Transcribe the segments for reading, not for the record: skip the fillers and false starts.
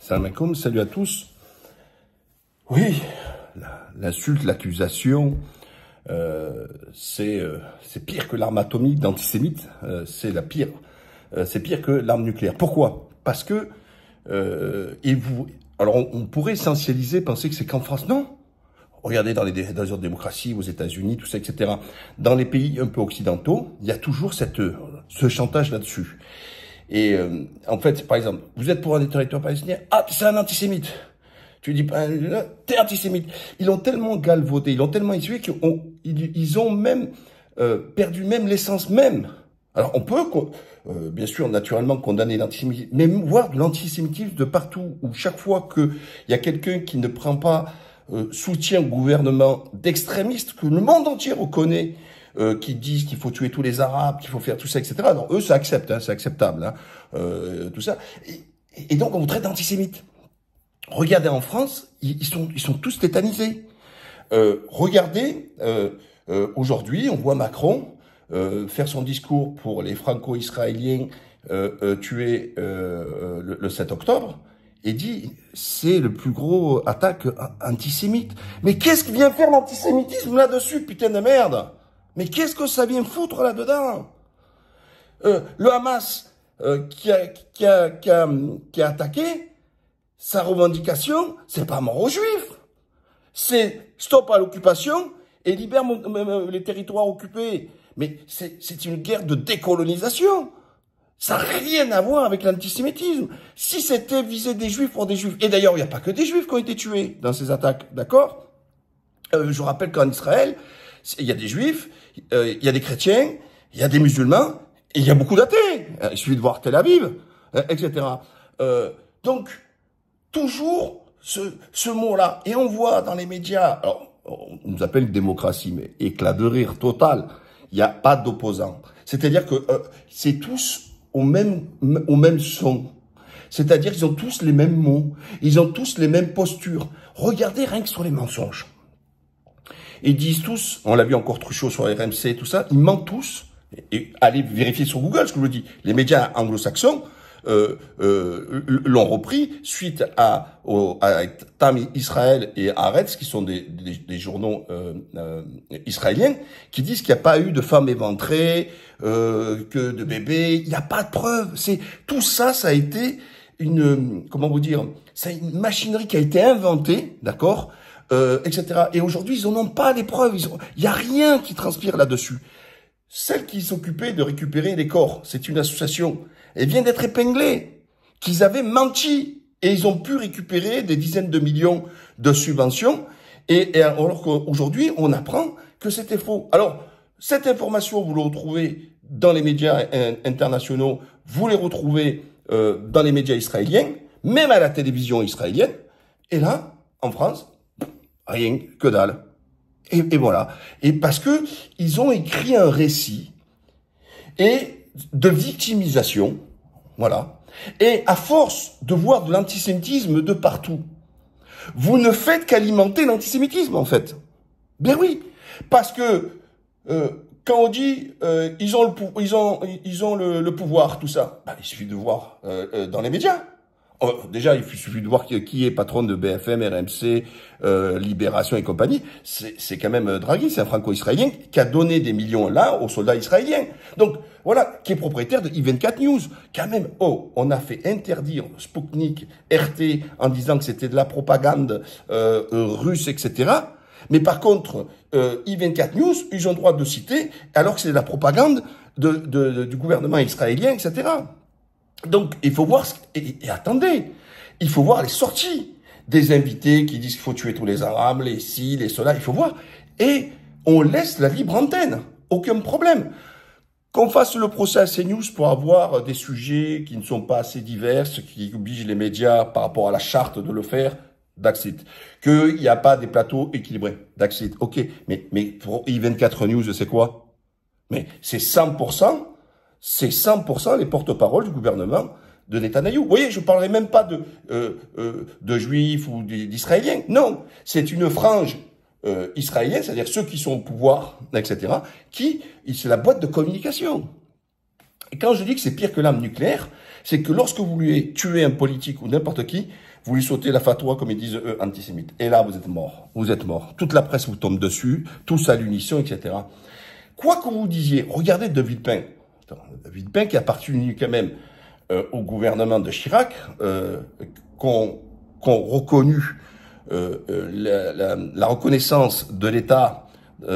Salam alaikum, salut à tous. Oui, l'insulte, l'accusation, c'est pire que l'arme atomique d'antisémite, c'est pire que l'arme nucléaire. Pourquoi? Parce que, alors on pourrait essentialiser, penser que c'est qu'en France, non. Regardez dans les autres démocraties, aux États-Unis, tout ça, etc. Dans les pays un peu occidentaux, il y a toujours ce chantage là-dessus. Et en fait, par exemple, vous êtes pour un territoire palestinien, ah, c'est un antisémite. Tu dis, t'es antisémite. Ils l'ont tellement galvaudé, ils l'ont tellement insinué qu'ils ont même perdu même l'essence même. Alors on peut, bien sûr, naturellement condamner l'antisémitisme, mais voir de l'antisémitisme de partout, où chaque fois qu'il y a quelqu'un qui ne prend pas soutien au gouvernement d'extrémistes que le monde entier reconnaît, qui disent qu'il faut tuer tous les Arabes, qu'il faut faire tout ça, etc. Alors eux, ça accepte, hein, c'est acceptable, hein, tout ça. Et donc on vous traite d'antisémite. Regardez en France, ils sont tous tétanisés. Regardez, aujourd'hui, on voit Macron faire son discours pour les franco-israéliens tués le 7 octobre, et dit c'est le plus gros attaque antisémite. Mais qu'est-ce que vient faire l'antisémitisme là-dessus, putain de merde? Mais qu'est-ce que ça vient foutre là-dedans? Le Hamas qui a attaqué, sa revendication, c'est pas mort aux Juifs. C'est stop à l'occupation et libère les territoires occupés. Mais c'est une guerre de décolonisation. Ça n'a rien à voir avec l'antisémitisme. Si c'était viser des Juifs pour des Juifs, et d'ailleurs, il n'y a pas que des Juifs qui ont été tués dans ces attaques, d'accord? Je rappelle qu'en Israël, il y a des Juifs, il y a des chrétiens, il y a des musulmans, et il y a beaucoup d'athées. Il suffit de voir Tel Aviv, etc. Donc, toujours ce mot-là. Et on voit dans les médias, alors, on nous appelle démocratie, mais éclat de rire total. Il n'y a pas d'opposants. C'est-à-dire que c'est tous au même son. C'est-à-dire qu'ils ont tous les mêmes mots. Ils ont tous les mêmes postures. Regardez rien que sur les mensonges. Ils disent tous, on l'a vu encore Truchot sur RMC, tout ça, ils mentent tous. Et allez vérifier sur Google ce que je vous dis. Les médias anglo-saxons l'ont repris suite à Time Israël et Haaretz, qui sont des journaux israéliens, qui disent qu'il n'y a pas eu de femmes éventrées, que de bébés. Il n'y a pas de preuves. Tout ça, ça a été comment vous dire, c'est une machinerie qui a été inventée, d'accord, etc. Et aujourd'hui, ils n'en ont pas les preuves. Il n'y a rien qui transpire là-dessus. Celle qui s'occupait de récupérer les corps, c'est une association. Elle vient d'être épinglée, qu'ils avaient menti. Et ils ont pu récupérer des dizaines de millions de subventions. Et alors qu'aujourd'hui, on apprend que c'était faux. Alors, cette information, vous la retrouvez dans les médias internationaux, vous les retrouvez dans les médias israéliens, même à la télévision israélienne. Et là, en France, rien que dalle. Et voilà. Et parce que ils ont écrit un récit et de victimisation, voilà. Et à force de voir de l'antisémitisme de partout, vous ne faites qu'alimenter l'antisémitisme, en fait. Ben oui, parce que quand on dit ils ont le pouvoir, tout ça, ben, il suffit de voir dans les médias. Déjà, il suffit de voir qui est patron de BFM, RMC, Libération et compagnie. C'est quand même Draghi, c'est un franco-israélien qui a donné des millions là aux soldats israéliens. Donc, voilà, qui est propriétaire de I24 News. Quand même, on a fait interdire Sputnik, RT, en disant que c'était de la propagande russe, etc. Mais par contre, I24 News, ils ont le droit de citer, alors que c'est de la propagande du gouvernement israélien, etc. Donc, il faut voir, et attendez, il faut voir les sorties des invités qui disent qu'il faut tuer tous les Arabes, les ci, les cela, il faut voir. Et on laisse la libre antenne, aucun problème. Qu'on fasse le procès à CNews pour avoir des sujets qui ne sont pas assez divers, qui obligent les médias par rapport à la charte de le faire, that's it. Qu'il n'y a pas des plateaux équilibrés, that's it. Ok, mais pour I24 News, c'est quoi? Mais c'est 100%. C'est 100% les porte-paroles du gouvernement de Netanyahou. Vous voyez, je ne parlerai même pas de juifs ou d'israéliens. Non, c'est une frange israélienne, c'est-à-dire ceux qui sont au pouvoir, etc., c'est la boîte de communication. Et quand je dis que c'est pire que l'arme nucléaire, c'est que lorsque vous voulez tuer un politique ou n'importe qui, vous lui sautez la fatwa, comme ils disent eux, antisémite. Et là, vous êtes mort. Vous êtes mort. Toute la presse vous tombe dessus, tous à l'unisson, etc. Quoi que vous disiez, regardez de Villepin. De Villepin qui appartenu quand même au gouvernement de Chirac, qu'on reconnu la reconnaissance de l'État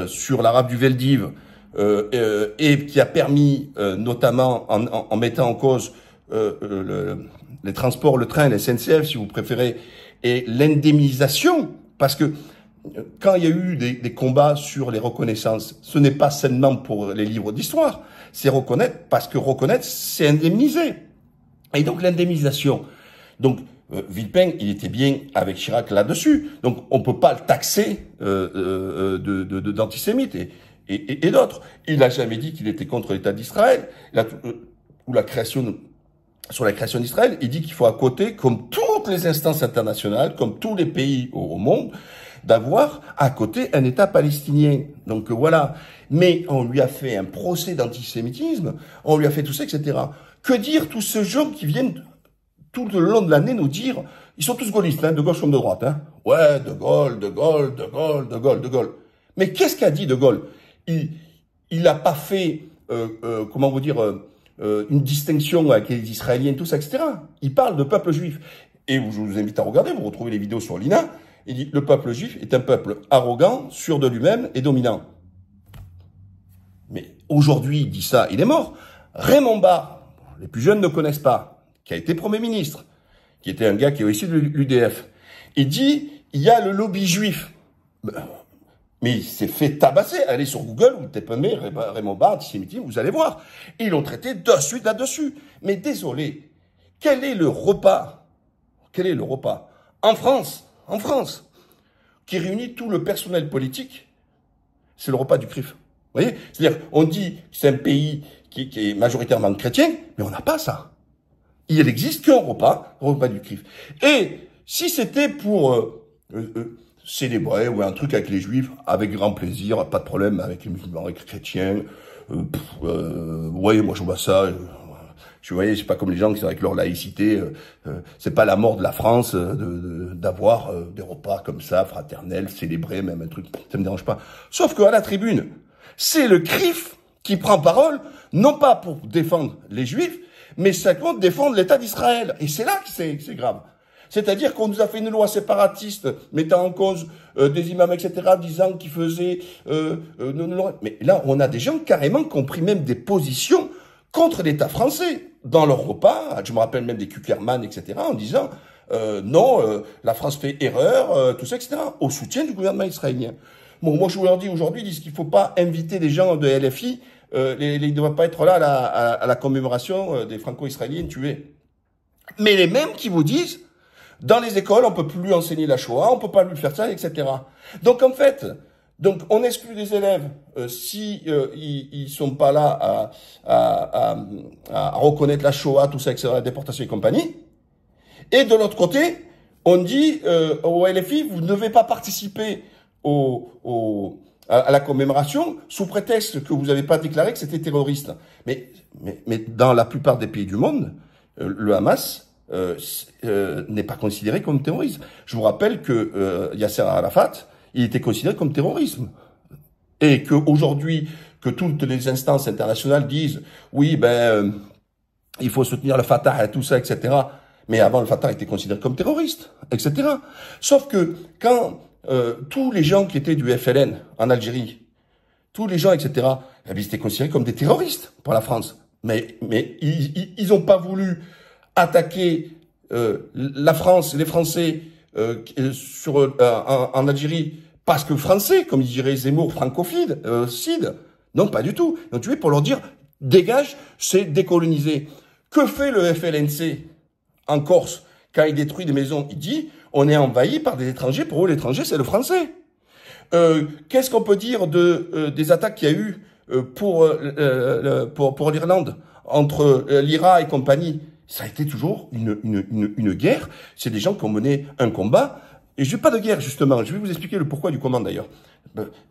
sur l'arabe du Veldiv, et qui a permis, notamment en mettant en cause les transports, le train, la SNCF, si vous préférez, et l'indemnisation, parce que quand il y a eu des combats sur les reconnaissances, ce n'est pas seulement pour les livres d'histoire, c'est reconnaître, parce que reconnaître, c'est indemniser. Et donc l'indemnisation. Donc Villepin, il était bien avec Chirac là-dessus. Donc on peut pas le taxer d'antisémite et d'autres. Il n'a jamais dit qu'il était contre l'État d'Israël ou la création. Sur la création d'Israël, il dit qu'il faut à côté, comme toutes les instances internationales, comme tous les pays au monde, d'avoir à côté un État palestinien. Donc voilà. Mais on lui a fait un procès d'antisémitisme, on lui a fait tout ça, etc. Que dire tous ces gens qui viennent tout le long de l'année nous dire, ils sont tous gaullistes, hein, de gauche comme de droite, hein. Ouais, de Gaulle, de Gaulle, de Gaulle, de Gaulle, de Gaulle. Mais qu'est-ce qu'a dit de Gaulle? Il a pas fait, comment vous dire, une distinction avec les Israéliens, tout ça, etc. Il parle de peuple juif. Et je vous invite à regarder, vous retrouvez les vidéos sur l'INA. Il dit, le peuple juif est un peuple arrogant, sûr de lui-même et dominant. Mais aujourd'hui, il dit ça, il est mort. Raymond Barre, les plus jeunes ne connaissent pas, qui a été Premier ministre, qui était un gars qui est issu de l'UDF. Il dit, il y a le lobby juif. Mais il s'est fait tabasser. Allez sur Google, vous tapez Raymond Barre, antisémitisme, vous allez voir. Ils l'ont traité de suite là-dessus. Mais désolé, quel est le repas en France, qui réunit tout le personnel politique? C'est le repas du CRIF. Vous voyez? C'est-à-dire, on dit que c'est un pays qui est majoritairement chrétien, mais on n'a pas ça. Il n'existe qu'un repas, le repas du CRIF. Et si c'était pour célébrer ou un truc avec les juifs, avec grand plaisir, pas de problème avec les musulmans, avec les chrétiens, ouais, moi je vois ça, vous voyez, c'est pas comme les gens qui sont avec leur laïcité, c'est pas la mort de la France d'avoir des repas comme ça, fraternels, célébrés, même un truc, ça me dérange pas. Sauf qu'à la tribune, c'est le CRIF qui prend parole, non pas pour défendre les juifs, mais simplement défendre l'État d'Israël. Et c'est là que c'est grave. C'est-à-dire qu'on nous a fait une loi séparatiste mettant en cause des imams, etc., disant qu'ils faisaient... mais là, on a des gens carrément qui ont pris même des positions contre l'État français dans leur repas. Je me rappelle même des Kuckerman, etc., en disant non, la France fait erreur, tout ça, etc., au soutien du gouvernement israélien. Bon, moi, je vous leur dis aujourd'hui, ils disent qu'il ne faut pas inviter des gens de LFI, ils ne devraient pas être là à la commémoration des franco-israéliens tués. Mais les mêmes qui vous disent... Dans les écoles, on peut plus lui enseigner la Shoah, on peut pas lui faire ça, etc. Donc en fait, on exclut des élèves si ils sont pas là à reconnaître la Shoah, tout ça, etc., la déportation et compagnie. Et de l'autre côté, on dit au LFI, vous ne devez pas participer à la commémoration sous prétexte que vous n'avez pas déclaré que c'était terroriste. Mais dans la plupart des pays du monde, le Hamas n'est pas considéré comme terrorisme. Je vous rappelle que Yasser Arafat, il était considéré comme terrorisme. Et qu'aujourd'hui, que toutes les instances internationales disent, oui, il faut soutenir le Fatah et tout ça, etc. Mais avant, le Fatah était considéré comme terroriste, etc. Sauf que quand tous les gens qui étaient du FLN en Algérie, tous les gens, etc., ils étaient considérés comme des terroristes par la France. Mais ils n'ont pas voulu attaquer la France, les Français en Algérie parce que français, comme dirait Zemmour, francophile, Cid. Non, pas du tout. Donc tu vois, pour leur dire, dégage, c'est décoloniser. Que fait le FLNC en Corse quand il détruit des maisons? Il dit, on est envahi par des étrangers. Pour eux, l'étranger, c'est le français. Qu'est-ce qu'on peut dire des attaques qu'il y a eu pour l'Irlande entre l'IRA et compagnie? Ça a été toujours une guerre. C'est des gens qui ont mené un combat Et je veux pas de guerre, justement. Je vais vous expliquer le pourquoi du comment, d'ailleurs.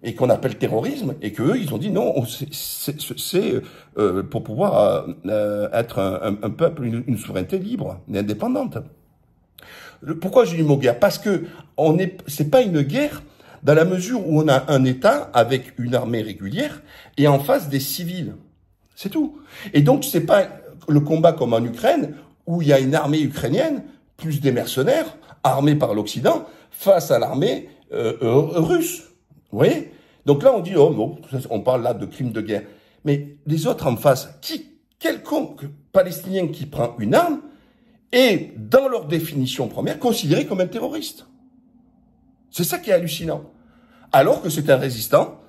Et qu'on appelle terrorisme, et qu'eux, ils ont dit non, c'est pour pouvoir être un peuple, une souveraineté libre et indépendante. Pourquoi j'ai dit le mot guerre? Parce que c'est pas une guerre dans la mesure où on a un État avec une armée régulière et en face des civils. C'est tout. Et donc, c'est pas le combat comme en Ukraine, où il y a une armée ukrainienne, plus des mercenaires, armés par l'Occident, face à l'armée russe. Vous voyez? Donc là, on dit, oh non, on parle là de crimes de guerre. Mais les autres en face, quelconque Palestinien qui prend une arme est, dans leur définition première, considéré comme un terroriste. C'est ça qui est hallucinant. Alors que c'est un résistant,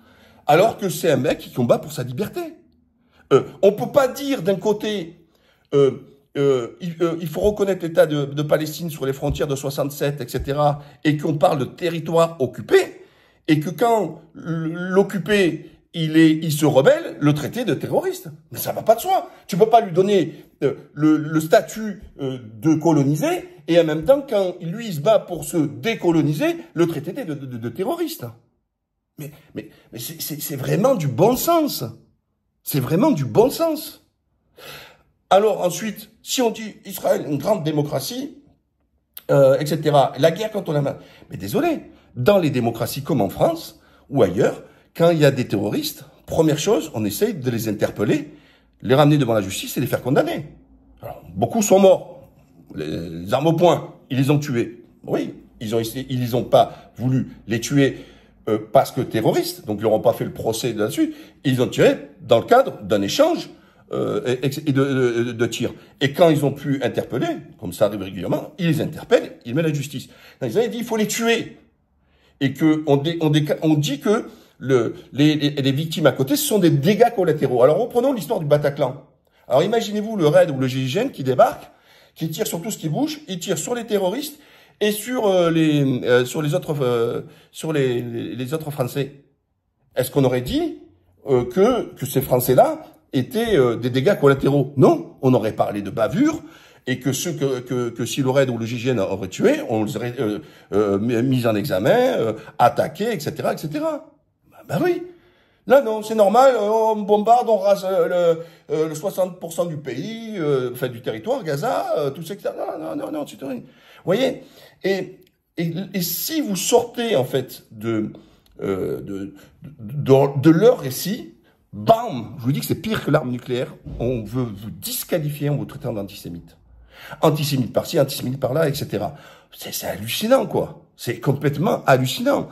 alors que c'est un mec qui combat pour sa liberté. On peut pas dire d'un côté, il faut reconnaître l'État de Palestine sur les frontières de 67, etc., et qu'on parle de territoire occupé, et que quand l'occupé, il se rebelle, le traiter de terroriste. Mais ça va pas de soi. Tu peux pas lui donner le statut de colonisé, et en même temps, quand lui, il se bat pour se décoloniser, le traiter de terroriste. Mais c'est vraiment du bon sens. C'est vraiment du bon sens. Alors ensuite, si on dit Israël, une grande démocratie, etc., la guerre quand on a mal. Mais désolé, dans les démocraties comme en France ou ailleurs, quand il y a des terroristes, première chose, on essaye de les interpeller, les ramener devant la justice et les faire condamner. Alors, beaucoup sont morts, les armes au poing, ils les ont tués. Oui, ils ont pas voulu les tuer parce que terroristes, donc ils n'auront pas fait le procès là-dessus, ils ont tiré dans le cadre d'un échange et de tir. Et quand ils ont pu interpeller, comme ça arrive régulièrement, ils les interpellent, ils mettent la justice. Ils ont dit il faut les tuer. Et que on dit que les victimes à côté, ce sont des dégâts collatéraux. Alors reprenons l'histoire du Bataclan. Alors imaginez-vous le RAID ou le GIGN qui débarque, qui tire sur tout ce qui bouge, il tire sur les terroristes et sur les autres Français. Est-ce qu'on aurait dit que ces Français-là étaient des dégâts collatéraux? Non, on aurait parlé de bavure et que ceux que si le RAID ou le GIGN auraient tué, on les aurait mis en examen, attaqués, etc., etc. Ben oui. Là, non, c'est normal, on bombarde, on rase le 60% du pays, enfin du territoire, Gaza, tout ça, etc. Non, c'est rien. Vous voyez? Et si vous sortez, en fait, de leur récit, bam, je vous dis que c'est pire que l'arme nucléaire, on veut vous disqualifier en vous traitant d'antisémite. Antisémite par-ci, antisémite par-là, etc. C'est hallucinant, quoi. C'est complètement hallucinant.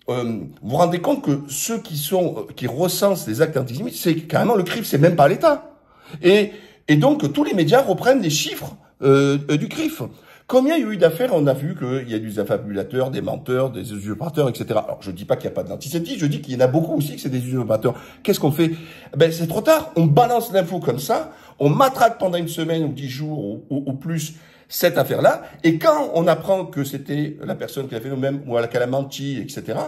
Vous vous rendez compte que ceux qui recensent les actes antisémites, c'est carrément le CRIF, c'est même pas l'État. Et donc, tous les médias reprennent les chiffres du CRIF. Combien il y a eu d'affaires? On a vu qu'il y a des affabulateurs, des menteurs, des usurpateurs, etc. Alors, je dis pas qu'il n'y a pas d'antisémitisme, je dis qu'il y en a beaucoup aussi que c'est des usurpateurs. Qu'est-ce qu'on fait? Ben, c'est trop tard. On balance l'info comme ça, on matraque pendant une semaine ou 10 jours ou plus cette affaire-là, et quand on apprend que c'était la personne qui a fait le même, ou qu'elle a menti, etc.,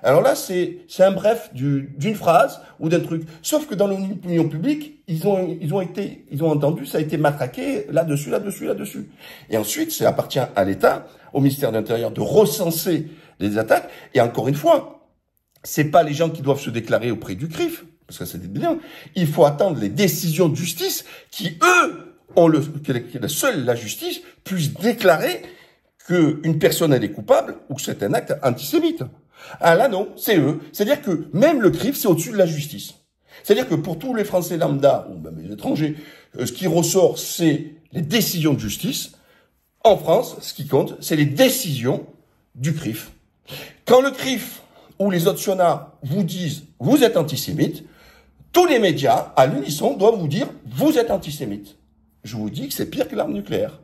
alors là, c'est un bref d'une phrase ou d'un truc. Sauf que dans l'opinion publique, ils ont entendu, ça a été matraqué là-dessus. Et ensuite, ça appartient à l'État, au ministère de l'Intérieur, de recenser les attaques. Et encore une fois, c'est pas les gens qui doivent se déclarer auprès du CRIF, parce que c'est bien. Il faut attendre les décisions de justice qui, eux, que seule la justice puisse déclarer qu'une personne elle est coupable ou que c'est un acte antisémite. Ah là non, c'est eux. C'est-à-dire que même le CRIF, c'est au-dessus de la justice. C'est-à-dire que pour tous les Français lambda, ou même les étrangers, ce qui ressort, c'est les décisions de justice. En France, ce qui compte, c'est les décisions du CRIF. Quand le CRIF ou les autres SIONA vous disent « vous êtes antisémite », tous les médias, à l'unisson, doivent vous dire « vous êtes antisémite ». Je vous dis que c'est pire que l'arme nucléaire.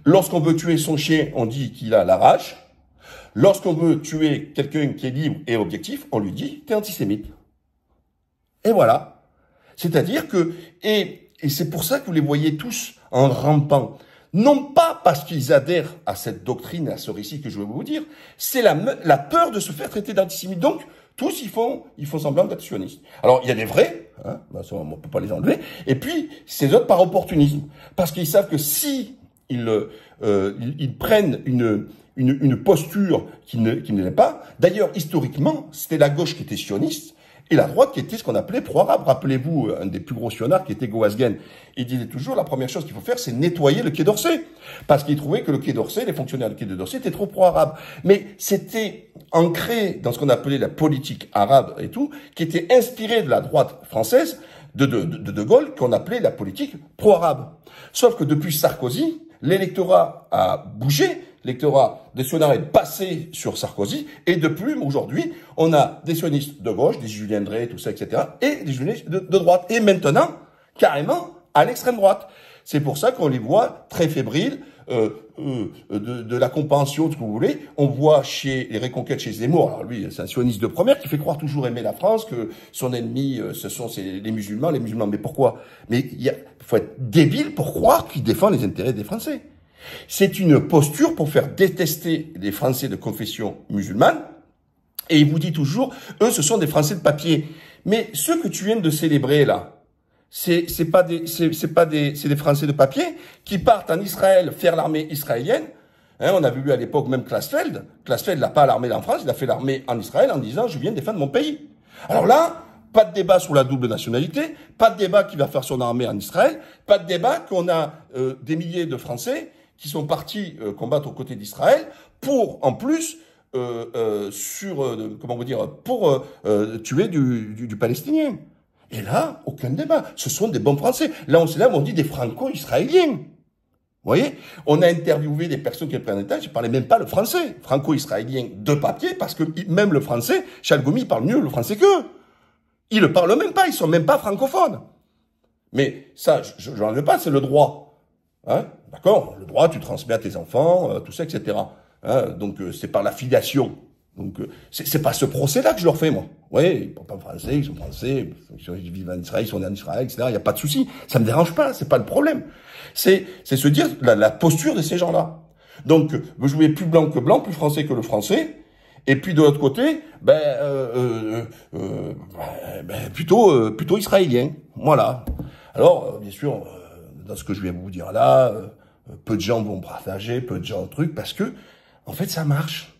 Lorsqu'on veut tuer son chien, on dit qu'il a la rage. Lorsqu'on veut tuer quelqu'un qui est libre et objectif, on lui dit « t'es antisémite ». Et voilà. C'est-à-dire que, et c'est pour ça que vous les voyez tous en rampant. Non pas parce qu'ils adhèrent à cette doctrine, à ce récit que je vais vous dire, c'est la peur de se faire traiter d'antisémite. Donc, tous, ils font semblant d'être sionistes. Alors, il y a des vrais, hein, ça, on ne peut pas les enlever, et puis, ces autres par opportunisme. Parce qu'ils savent que si ils prennent une posture qui ne l'est pas. D'ailleurs, historiquement, c'était la gauche qui était sioniste et la droite qui était ce qu'on appelait pro-arabe. Rappelez-vous, un des plus gros sionards qui était Goasguen. Il disait toujours, la première chose qu'il faut faire, c'est nettoyer le Quai d'Orsay. Parce qu'il trouvait que le Quai d'Orsay, les fonctionnaires du Quai d'Orsay étaient trop pro-arabes. Mais c'était ancré dans ce qu'on appelait la politique arabe et tout, qui était inspiré de la droite française, de Gaulle, qu'on appelait la politique pro-arabe. Sauf que depuis Sarkozy, l'électorat a bougé, l'électorat des sionnistes est passé sur Sarkozy, et depuis, aujourd'hui, on a des sionistes de gauche, des Julien Drey, tout ça, etc., et des sionistes de droite. Et maintenant, carrément, à l'extrême droite. C'est pour ça qu'on les voit très fébriles, de la compréhension, ce que vous voulez. On voit chez les Reconquêtes, chez Zemmour, alors lui, c'est un sioniste de première qui fait croire toujours aimer la France, que son ennemi, ce sont les musulmans, mais pourquoi? Mais il faut être débile pour croire qu'il défend les intérêts des Français. C'est une posture pour faire détester les Français de confession musulmane, et il vous dit toujours, eux, ce sont des Français de papier. Mais ceux que tu viens de célébrer, là, c'est des Français de papier qui partent en Israël faire l'armée israélienne. Hein, on a vu à l'époque même Klasfeld. Klasfeld n'a pas l'armée en France, il a fait l'armée en Israël en disant je viens défendre mon pays. Alors là, pas de débat sur la double nationalité, pas de débat qui va faire son armée en Israël, pas de débat qu'on a des milliers de Français qui sont partis combattre aux côtés d'Israël pour en plus tuer du Palestinien. Et là, aucun débat. Ce sont des bons Français. Là, on dit des franco-israéliens. Vous voyez? On a interviewé des personnes qui prennent l'état, je parlais même pas le français. Franco-israélien de papier, parce que même le français, Chalgoumi parle mieux le français qu'eux. Ils le parlent même pas, ils sont même pas francophones. Mais ça, je n'en veux pas, c'est le droit. Hein? D'accord? Le droit, tu transmets à tes enfants, tout ça, etc. Hein? Donc, c'est par la filiation. Donc, c'est pas ce procès-là que je leur fais, moi. Oui, ils parlent pas français, ils sont français, ils vivent en Israël, ils sont nés en Israël, etc. Il n'y a pas de souci. Ça me dérange pas, c'est pas le problème. C'est se dire la posture de ces gens-là. Donc, vous jouez plus blanc que blanc, plus français que le français. Et puis, de l'autre côté, plutôt israélien. Voilà. Alors, bien sûr, dans ce que je viens de vous dire là, peu de gens vont partager, peu de gens parce que, en fait, ça marche.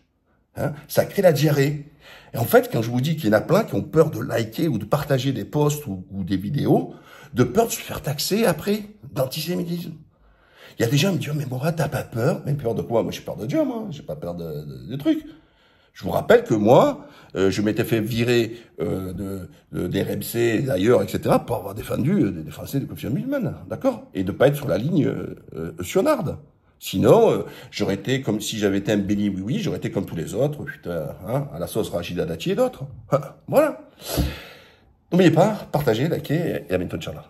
Hein, ça crée la diarrhée. Et en fait, quand je vous dis qu'il y en a plein qui ont peur de liker ou de partager des posts ou des vidéos, de peur de se faire taxer après d'antisémitisme. Il y a des gens qui me disent, mais Mourad, t'as pas peur? Mais peur de quoi? Moi, j'ai peur de Dieu, moi. J'ai pas peur de trucs. Je vous rappelle que moi, je m'étais fait virer des RMC d'ailleurs, etc., pour avoir défendu des Français de confession musulmane, d'accord? Et de pas être sur la ligne sionarde. Sinon, j'aurais été comme si j'avais été un béni oui, j'aurais été comme tous les autres, putain, hein, à la sauce Rachida Dati et d'autres. Voilà. N'oubliez pas, partagez, likez et à bientôt, Inch'Allah.